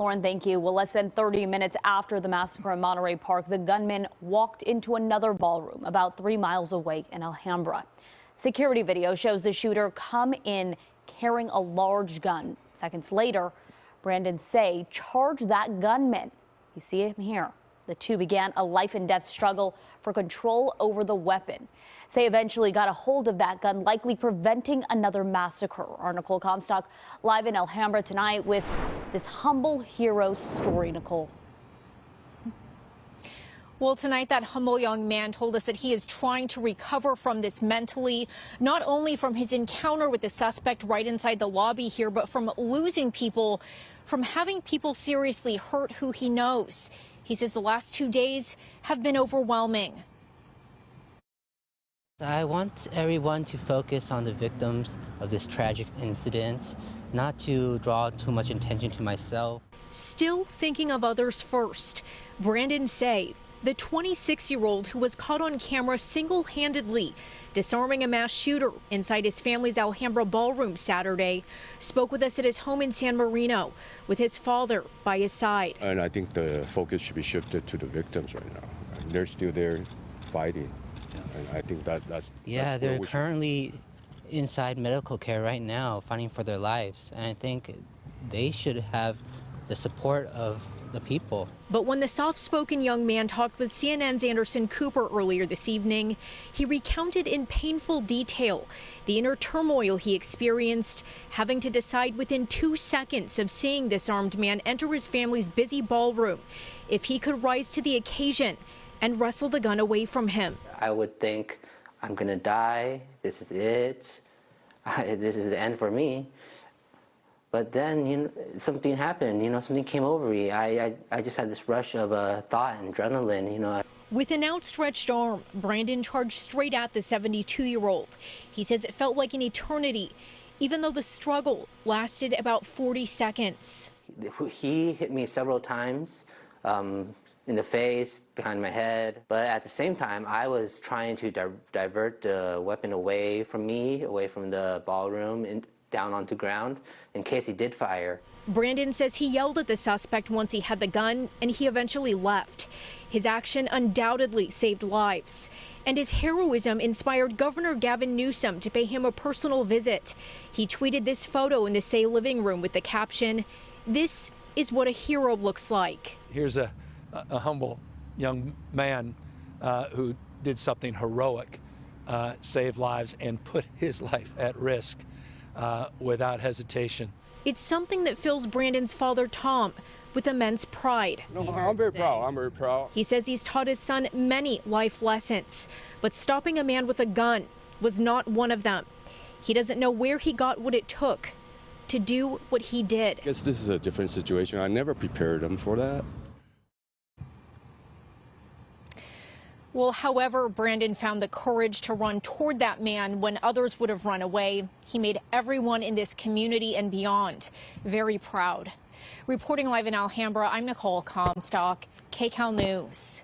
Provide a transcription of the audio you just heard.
Lauren, thank you. Well, less than 30 minutes after the massacre in Monterey Park, the gunman walked into another ballroom about 3 miles away in Alhambra. Security video shows the shooter come in carrying a large gun. Seconds later, Brandon Tsay charged that gunman. You see him here. The two began a life and death struggle for control over the weapon. Tsay eventually got a hold of that gun, likely preventing another massacre. Our Nicole Comstock live in Alhambra tonight with this humble hero story. Nicole. Well, tonight, that humble young man told us that he is trying to recover from this mentally, not only from his encounter with the suspect right inside the lobby here, but from losing people, from having people seriously hurt who he knows. He says the last 2 days have been overwhelming. I want everyone to focus on the victims of this tragic incident, not to draw too much attention to myself. Still thinking of others first, Brandon Tsay, the 26-year-old who was caught on camera single-handedly disarming a mass shooter inside his family's Alhambra ballroom Saturday, spoke with us at his home in San Marino with his father by his side. And I think the focus should be shifted to the victims right now. They're still there fighting. And I think that's they're currently inside medical care right now, fighting for their lives. And I think they should have the support of the people. But when the soft-spoken young man talked with CNN's Anderson Cooper earlier this evening, he recounted in painful detail the inner turmoil he experienced, having to decide within 2 seconds of seeing this armed man enter his family's busy ballroom if he could rise to the occasion and wrestle the gun away from him. I would think, I'm gonna die, this is it, this is the end for me. But then, something happened, something came over me. I just had this rush of thought and adrenaline, With an outstretched arm, Brandon charged straight at the 72-year-old. He says it felt like an eternity, even though the struggle lasted about 40 seconds. He hit me several times in the face, behind my head. But at the same time, I was trying to divert the weapon away from me, away from the ballroom, and down onto ground in case he did fire. Brandon says he yelled at the suspect once he had the gun, and he eventually left. His action undoubtedly saved lives, and his heroism inspired Governor Gavin Newsom to pay him a personal visit. He tweeted this photo in the Tsay living room with the caption, "This is what a hero looks like." Here's a humble young man who did something heroic, saved lives and put his life at risk without hesitation. It's something that fills Brandon's father, Tom, with immense pride. No, I'm very proud. I'm very proud. He says he's taught his son many life lessons, but stopping a man with a gun was not one of them. He doesn't know where he got what it took to do what he did. I guess this is a different situation. I never prepared him for that. Well, however, Brandon found the courage to run toward that man when others would have run away. He made everyone in this community and beyond very proud. Reporting live in Alhambra, I'm Nicole Comstock, KCAL News.